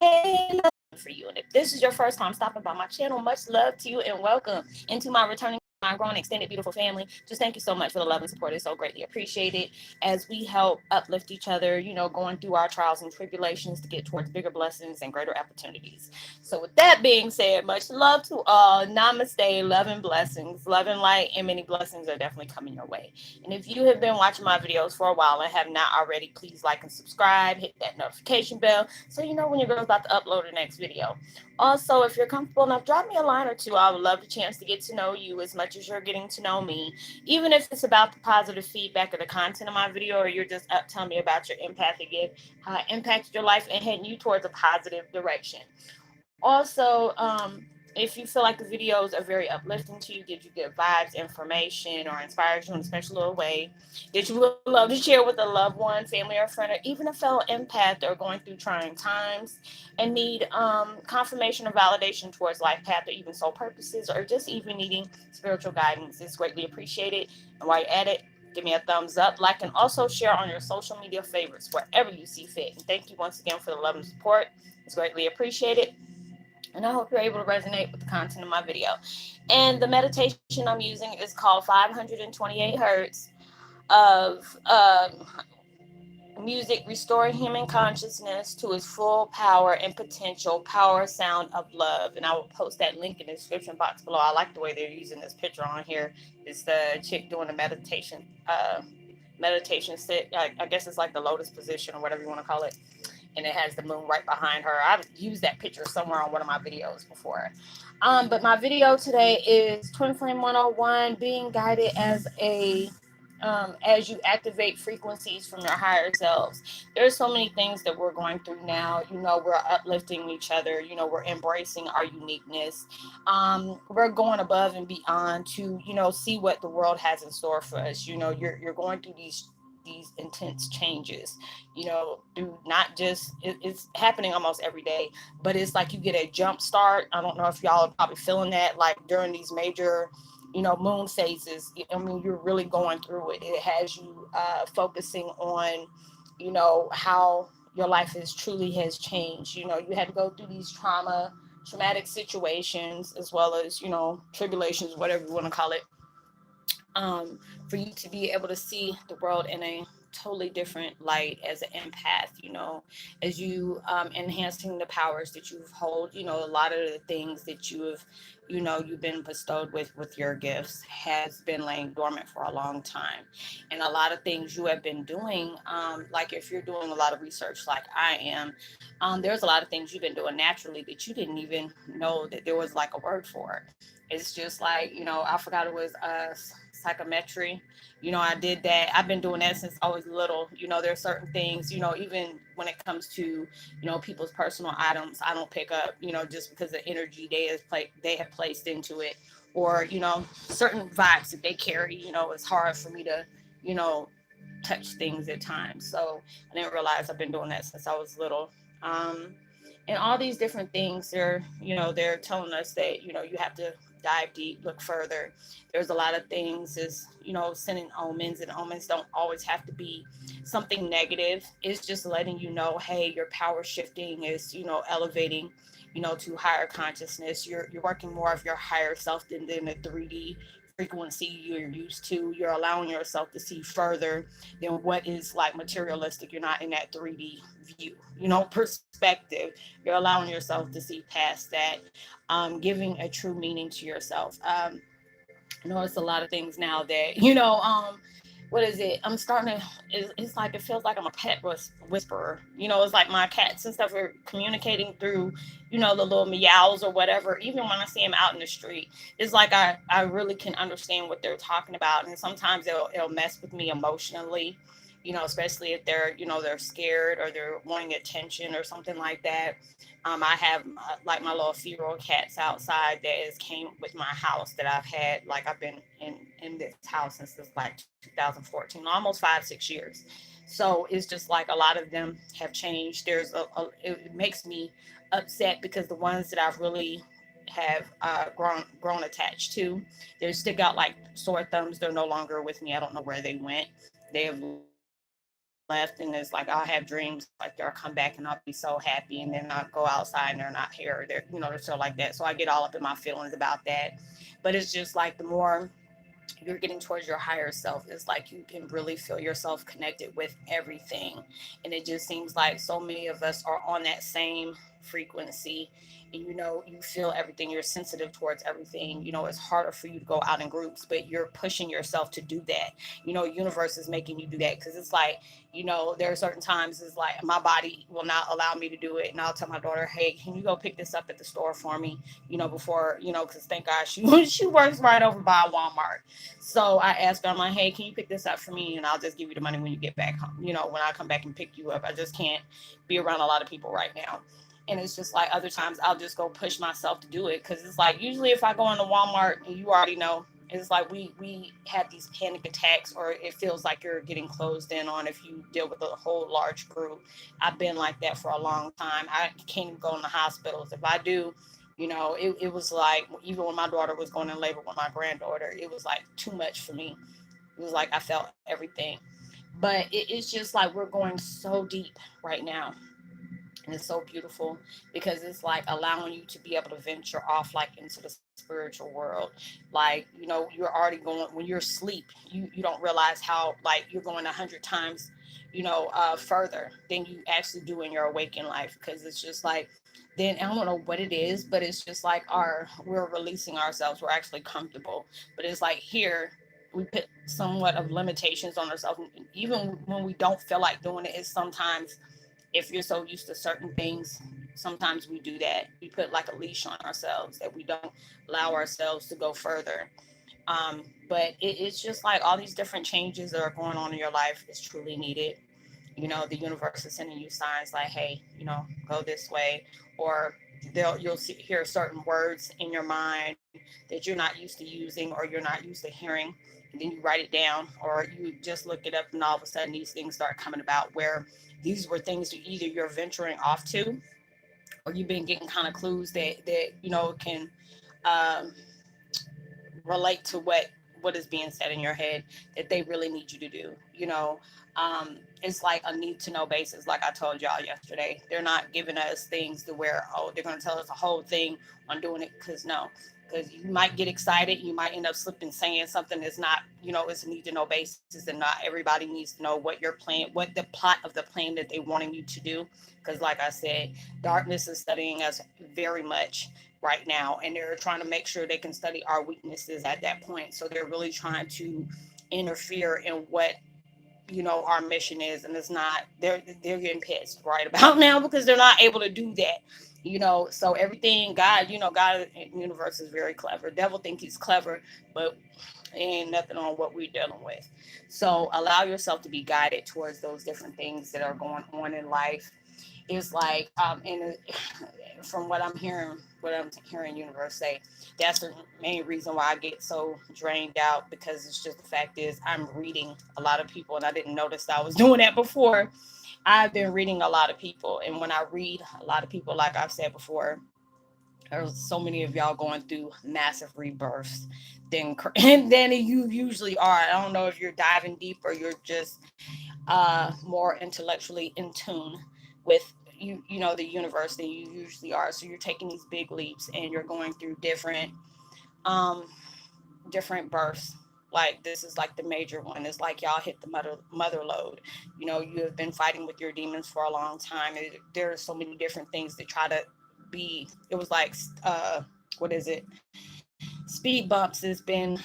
For you. And if this is your first time stopping by my channel, much love to you and welcome into my returning my grown extended beautiful family. Just thank you so much for the love and support. It's so greatly appreciated as we help uplift each other, going through our trials and tribulations to get towards bigger blessings and greater opportunities. So with that being said, much love to all. Namaste, love and blessings, love and light, and many blessings are definitely coming your way. And if you have been watching my videos for a while and have not already, please like and subscribe, hit that notification bell so you know when your girl's about to upload the next video. Also, if you're comfortable enough, drop me a line or two. I would love the chance to get to know you as much as you're getting to know me. Even if it's about the positive feedback of the content of my video, or you're just up telling me about your empathic gift, how it impacted your life and heading you towards a positive direction. Also, if you feel like the videos are very uplifting to you, did you get vibes, information, or inspired you in a special little way that you would love to share with a loved one, family, or friend, or even a fellow empath or going through trying times and need confirmation or validation towards life path or even soul purposes, or just even needing spiritual guidance, it's greatly appreciated. And while you're at it, give me a thumbs up, like, and also share on your social media favorites wherever you see fit. And thank you once again for the love and support. It's greatly appreciated. And I hope you're able to resonate with the content of my video. And the meditation I'm using is called 528 Hertz of music, restoring human consciousness to its full power and potential, power sound of love. And I will post that link in the description box below. I like the way they're using this picture on here. It's the chick doing the meditation sit. I guess it's like the lotus position or whatever you want to call it, and it has the moon right behind her. I've used that picture somewhere on one of my videos before. But my video today is Twin Flame 101, being guided as you activate frequencies from your higher selves. There's so many things that we're going through now. We're uplifting each other. We're embracing our uniqueness. We're going above and beyond to, see what the world has in store for us. You're going through these intense changes, do not just it's happening almost every day, but it's like you get a jump start. I don't know if y'all are probably feeling that, like during these major moon phases. I mean, you're really going through it. It has you focusing on how your life is truly has changed. You had to go through these traumatic situations, as well as tribulations, whatever you want to call it, for you to be able to see the world in a totally different light as an empath, as you enhancing the powers that you hold. A lot of the things that you've been bestowed with your gifts has been laying dormant for a long time. And a lot of things you have been doing, like if you're doing a lot of research like I am, there's a lot of things you've been doing naturally that you didn't even know that there was like a word for it. It's just like, I forgot it was psychometry. I did that. I've been doing that since I was little. There are certain things, even when it comes to, people's personal items, I don't pick up, just because the energy they have placed into it, or, certain vibes that they carry. It's hard for me to, you know, touch things at times. So I didn't realize I've been doing that since I was little. Um, and all these different things, they're telling us that, you have to dive deep, look further. There's a lot of things is, sending omens, and omens don't always have to be something negative. It's just letting you know, hey, your power shifting is, elevating, to higher consciousness. You're working more of your higher self than the 3D frequency you're used to. You're allowing yourself to see further than what is like materialistic. You're not in that 3D view, perspective. You're allowing yourself to see past that, giving a true meaning to yourself. I notice a lot of things now that, what is it? I'm starting to, it's like, it feels like I'm a pet whisperer. It's like my cats and stuff are communicating through, the little meows or whatever. Even when I see them out in the street, it's like I really can understand what they're talking about. And sometimes it'll mess with me emotionally, especially if they're scared or they're wanting attention or something like that. I have like my little feral cats outside that has came with my house that I've had. Like I've been in this house since like 2014, almost 5-6 years. So it's just like a lot of them have changed. It makes me upset because the ones that I've really have grown attached to, they stick out like sore thumbs. They're no longer with me. I don't know where they went. They have left. left, and it's like I'll have dreams like they'll come back and I'll be so happy, and then I'll go outside and they're not here. They're still like that. So I get all up in my feelings about that. But it's just like the more you're getting towards your higher self, it's like you can really feel yourself connected with everything. And it just seems like so many of us are on that same frequency. And you feel everything, you're sensitive towards everything. It's harder for you to go out in groups, but you're pushing yourself to do that. Universe is making you do that, because it's like, there are certain times it's like my body will not allow me to do it, and I'll tell my daughter, hey, can you go pick this up at the store for me, before, because thank God she works right over by Walmart. So I asked her, I'm like, hey, can you pick this up for me? And I'll just give you the money when you get back home. When I come back and pick you up. I just can't be around a lot of people right now. And it's just like other times I'll just go push myself to do it. Because it's like usually if I go into Walmart, and you already know, it's like we have these panic attacks, or it feels like you're getting closed in on if you deal with a whole large group. I've been like that for a long time. I can't even go in the hospitals. If I do, it was like, even when my daughter was going in labor with my granddaughter, it was like too much for me. It was like I felt everything. But it's just like we're going so deep right now. And it's so beautiful, because it's like allowing you to be able to venture off like into the spiritual world. Like, you're already going, when you're asleep, you don't realize how like you're going 100 times, further than you actually do in your awakened life. Because it's just like, then I don't know what it is, but it's just like we're releasing ourselves. We're actually comfortable. But it's like here, we put somewhat of limitations on ourselves. Even when we don't feel like doing it, it's sometimes, if you're so used to certain things, sometimes we do that. We put like a leash on ourselves that we don't allow ourselves to go further. But it's just like all these different changes that are going on in your life is truly needed. The universe is sending you signs like, hey, go this way, or hear certain words in your mind that you're not used to using, or you're not used to hearing, and then you write it down, or you just look it up, and all of a sudden these things start coming about, where these were things that either you're venturing off to, or you've been getting kind of clues that can um, relate to what is being said in your head, that they really need you to do. It's like a need to know basis. Like I told y'all yesterday, they're not giving us things to where, oh, they're going to tell us a whole thing on doing it, because no. Because you might get excited, you might end up slipping saying something that's not, it's a need to know basis, and not everybody needs to know what your plan, what the plot of the plan that they wanting you to do. Because like I said, darkness is studying us very much right now, and they're trying to make sure they can study our weaknesses at that point. So they're really trying to interfere in what our mission is, and it's not. They're getting pissed right about now, because they're not able to do that. So everything, God, God, universe is very clever. Devil think he's clever, but ain't nothing on what we're dealing with. So allow yourself to be guided towards those different things that are going on in life. It's like, and from what I'm hearing universe say, that's the main reason why I get so drained out, because it's just, the fact is I'm reading a lot of people, and I didn't notice that I was doing that before. I've been reading a lot of people, and when I read a lot of people, like I've said before, there's so many of y'all going through massive rebirths than you usually are. I don't know if you're diving deep, or you're just more intellectually in tune with the universe than you usually are. So you're taking these big leaps, and you're going through um different births. Like, this is like the major one. It's like y'all hit the mother load. You have been fighting with your demons for a long time. There are so many different things that try to be. It was like, what is it? Speed bumps has been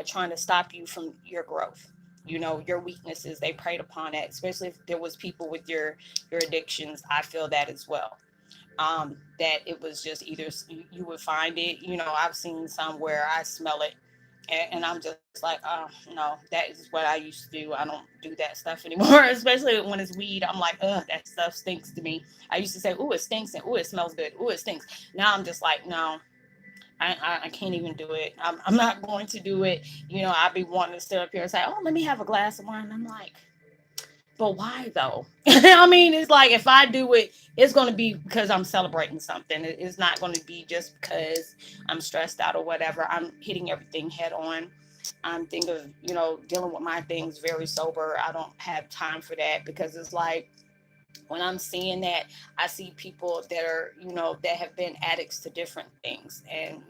trying to stop you from your growth. Your weaknesses, they preyed upon it, especially if there was people with your addictions. I feel that as well. That it was just either you would find it. I've seen some where I smell it, and I'm just like, oh no, that is what I used to do. I don't do that stuff anymore. Especially when it's weed, I'm like, that stuff stinks to me. I used to say, oh, it stinks, and oh, it smells good, oh, it stinks. Now I'm just like, no, I can't even do it. I'm not going to do it. I'd be wanting to sit up here and say, oh, let me have a glass of wine. I'm like, but why though? I mean, it's like, if I do it, it's going to be because I'm celebrating something. It's not going to be just because I'm stressed out or whatever. I'm hitting everything head on. I'm thinking of, dealing with my things very sober. I don't have time for that because it's like when I'm seeing that, I see people that are, that have been addicts to different things. And,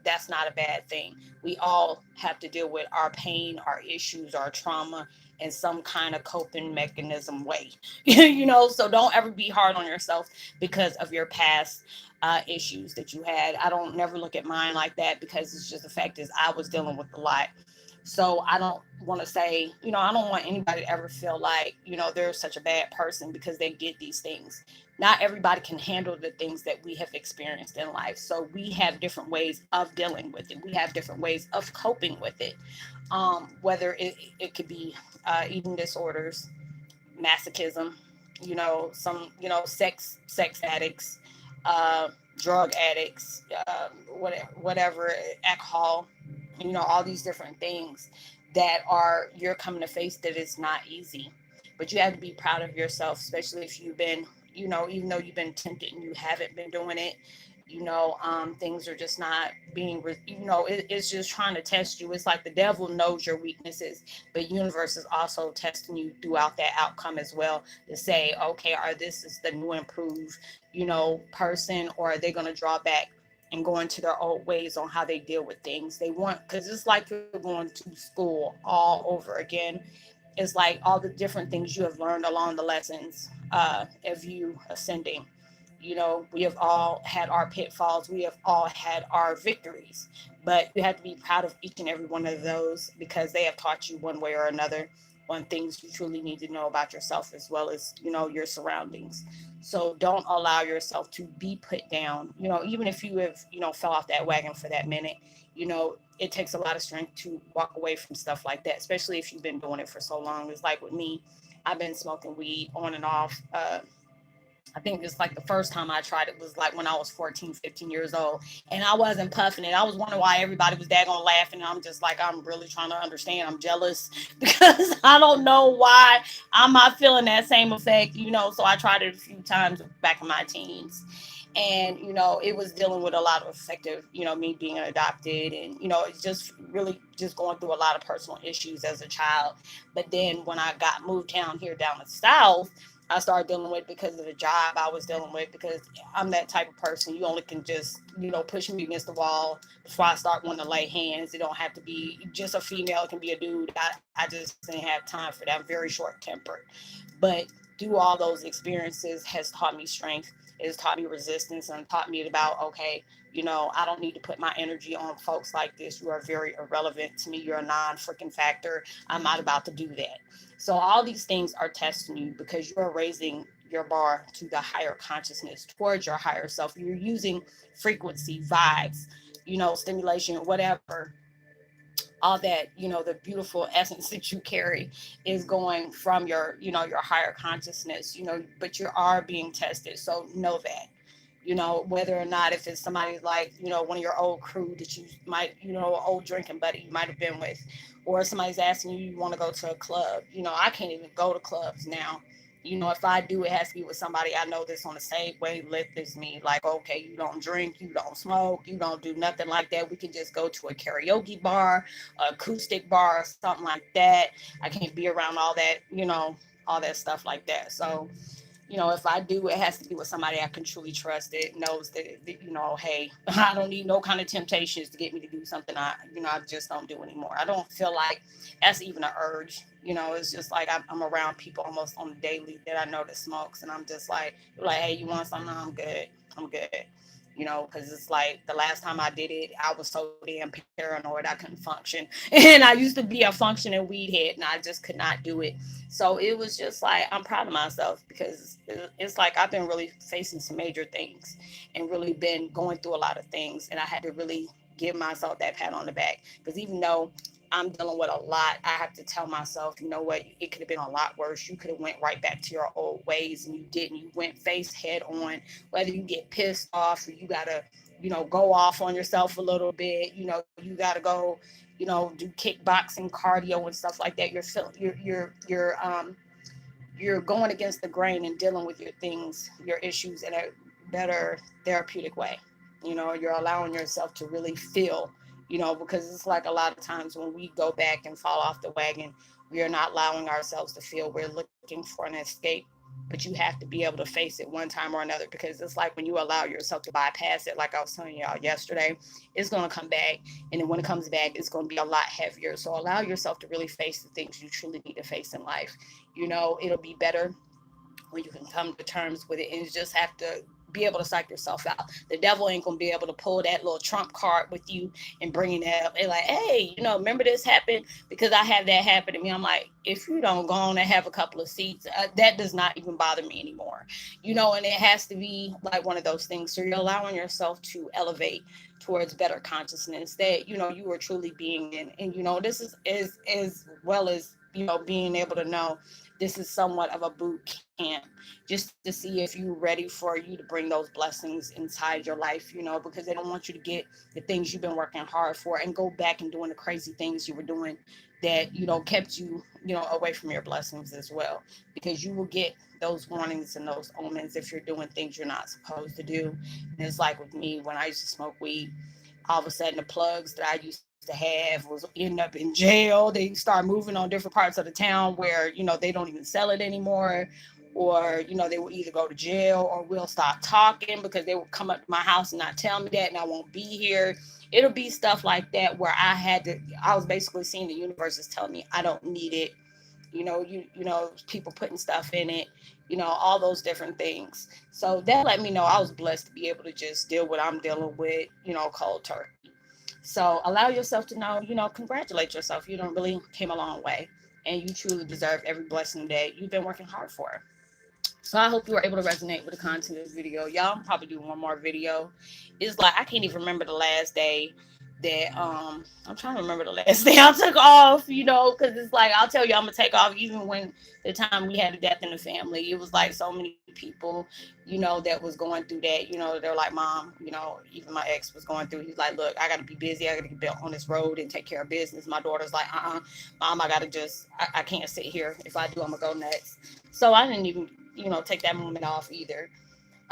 that's not a bad thing. We all have to deal with our pain, our issues, our trauma in some kind of coping mechanism way. So don't ever be hard on yourself because of your past issues that you had. I don't never look at mine like that because it's just the fact is I was dealing with a lot. So I don't want to say, I don't want anybody to ever feel like, they're such a bad person because they did these things. Not everybody can handle the things that we have experienced in life. So we have different ways of dealing with it. We have different ways of coping with it. Whether it could be eating disorders, masochism, some, sex addicts, uh, drug addicts, whatever, alcohol, all these different things that are you're coming to face that is not easy. But you have to be proud of yourself, especially if you've been, even though you've been tempted and you haven't been doing it, things are just not being, it's just trying to test you. It's like the devil knows your weaknesses, but universe is also testing you throughout that outcome as well to say, okay, are this is the new improved, person, or are they going to draw back and go into their old ways on how they deal with things they want? Because it's like you're going to school all over again. It's like all the different things you have learned along the lessons of you ascending. We have all had our pitfalls, we have all had our victories, but you have to be proud of each and every one of those because they have taught you one way or another on things you truly need to know about yourself as well as your surroundings. So don't allow yourself to be put down, even if you have fell off that wagon for that minute. It takes a lot of strength to walk away from stuff like that, especially if you've been doing it for so long. It's like with me, I've been smoking weed on and off. I think it's like the first time I tried it was like when I was 14, 15 years old. And I wasn't puffing it. I was wondering why everybody was daggone laughing. And I'm just like, I'm really trying to understand. I'm jealous because I don't know why I'm not feeling that same effect, So I tried it a few times back in my teens. And, it was dealing with a lot of effective, me being adopted and, it's just really just going through a lot of personal issues as a child. But then when I got moved down here down the south, I started dealing with because of the job I was dealing with because I'm that type of person. You only can just, push me against the wall before I start wanting to lay hands. It don't have to be just a female. It can be a dude. I just didn't have time for that. I'm very short tempered. But through all those experiences has taught me strength. It has taught me resistance and taught me about, okay, I don't need to put my energy on folks like this. You are very irrelevant to me. You're a non-freaking factor. I'm not about to do that. So all these things are testing you because you are raising your bar to the higher consciousness towards your higher self. You're using frequency, vibes, stimulation, whatever, all that, the beautiful essence that you carry is going from your higher consciousness, but you are being tested. So know that, whether or not if it's somebody like, one of your old crew that you might, old drinking buddy you might have been with, or somebody's asking you, you want to go to a club. I can't even go to clubs now. If I do, it has to be with somebody I know that's on the same wavelength as me. Like, okay, you don't drink, you don't smoke, you don't do nothing like that. We can just go to a karaoke bar, acoustic bar, or something like that. I can't be around all that, all that stuff like that. So, if I do, it has to be with somebody I can truly trust that knows that, hey, I don't need no kind of temptations to get me to do something I just don't do anymore. I don't feel like that's even an urge. It's just like I'm around people almost on the daily that I know that smokes, and I'm just like, hey, you want something? No, I'm good. I'm good. Because it's like the last time I did it, I was so damn paranoid I couldn't function. And I used to be a functioning weed head, and I just could not do it. So it was just like, I'm proud of myself because it's like I've been really facing some major things and really been going through a lot of things. And I had to really give myself that pat on the back because even though I'm dealing with a lot, I have to tell myself, you know what, it could have been a lot worse. You could have went right back to your old ways and you didn't. You went face head on, whether you get pissed off or you got to, go off on yourself a little bit. You got to go, do kickboxing, cardio and stuff like that. You're going against the grain and dealing with your things, your issues in a better therapeutic way. You're allowing yourself to really feel because it's like a lot of times when we go back and fall off the wagon, we are not allowing ourselves to feel we're looking for an escape. But you have to be able to face it one time or another, because it's like when you allow yourself to bypass it, like I was telling y'all yesterday, it's going to come back. And then when it comes back, it's going to be a lot heavier. So allow yourself to really face the things you truly need to face in life. It'll be better when you can come to terms with it, and you just have to be able to psych yourself out. The devil ain't gonna be able to pull that little trump card with you and bringing that up and like, hey, remember this happened, because I had that happen to me. I'm like, if you don't go on and have a couple of seats, that does not even bother me anymore. And it has to be like one of those things. So you're allowing yourself to elevate towards better consciousness that you are truly being in, and this is as well as being able to know this is somewhat of a boot camp, just to see if you're ready for you to bring those blessings inside your life, because they don't want you to get the things you've been working hard for and go back and doing the crazy things you were doing that, kept you, away from your blessings as well, because you will get those warnings and those omens if you're doing things you're not supposed to do. And it's like with me, when I used to smoke weed, all of a sudden the plugs that I used to have was ending up in jail. They start moving on different parts of the town where, they don't even sell it anymore. Or, they will either go to jail or we'll stop talking because they will come up to my house and not tell me that and I won't be here. It'll be stuff like that where I was basically seeing the universe is telling me I don't need it. People putting stuff in it, all those different things. So that let me know I was blessed to be able to just deal with what I'm dealing with, cold turkey. So allow yourself to know, congratulate yourself. You don't really came a long way, and you truly deserve every blessing that you've been working hard for. So I hope you were able to resonate with the content of this video. Y'all probably do one more video. It's like I can't even remember the last day that I'm trying to remember the last day I took off, because it's like I'll tell you I'm gonna take off even when the time we had a death in the family. It was like so many people, that was going through that. They're like, Mom, even my ex was going through. He's like, look, I gotta be busy, I gotta get on this road and take care of business. My daughter's like, Mom, I gotta I can't sit here. If I do, I'm gonna go nuts. So I didn't even take that moment off either.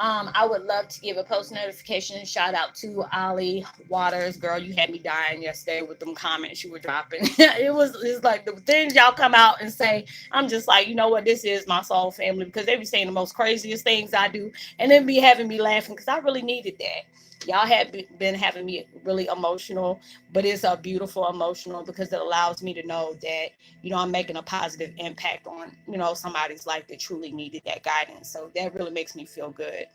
I would love to give a post notification shout out to Ollie Waters. Girl, you had me dying yesterday with them comments you were dropping. It's like the things y'all come out and say, I'm just like, you know what, this is my soul family, because they be saying the most craziest things I do and then be having me laughing because I really needed that. Y'all have been having me really emotional, but it's a beautiful emotional because it allows me to know that, I'm making a positive impact on, somebody's life that truly needed that guidance. So that really makes me feel good.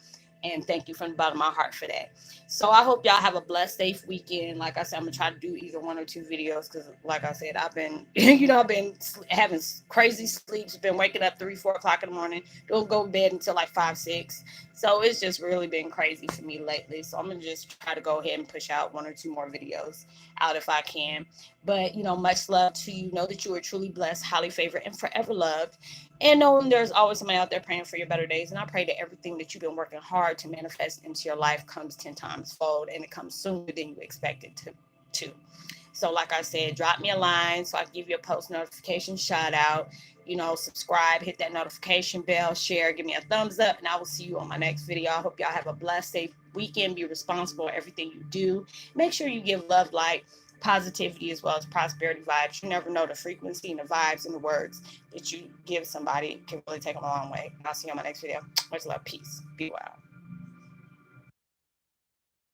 And thank you from the bottom of my heart for that. So I hope y'all have a blessed, safe weekend. Like I said, I'm going to try to do either one or two videos because, like I said, I've been, I've been having crazy sleeps, been waking up 3, 4 o'clock in the morning, don't go to bed until like 5, 6. So it's just really been crazy for me lately. So I'm going to just try to go ahead and push out 1 or 2 more videos out if I can. But, much love to you. Know that you are truly blessed, highly favored, and forever loved. And knowing there's always somebody out there praying for your better days. And I pray that everything that you've been working hard to manifest into your life comes 10 times fold, and it comes sooner than you expected to. So like I said, drop me a line so I can give you a post notification shout out. Subscribe, hit that notification bell, share, give me a thumbs up, and I will see you on my next video. I hope y'all have a blessed, safe weekend. Be responsible for everything you do. Make sure you give love, light, positivity, as well as prosperity vibes. You never know the frequency and the vibes and the words that you give somebody can really take them a long way. I'll see you on my next video. Much love. Peace. Be well.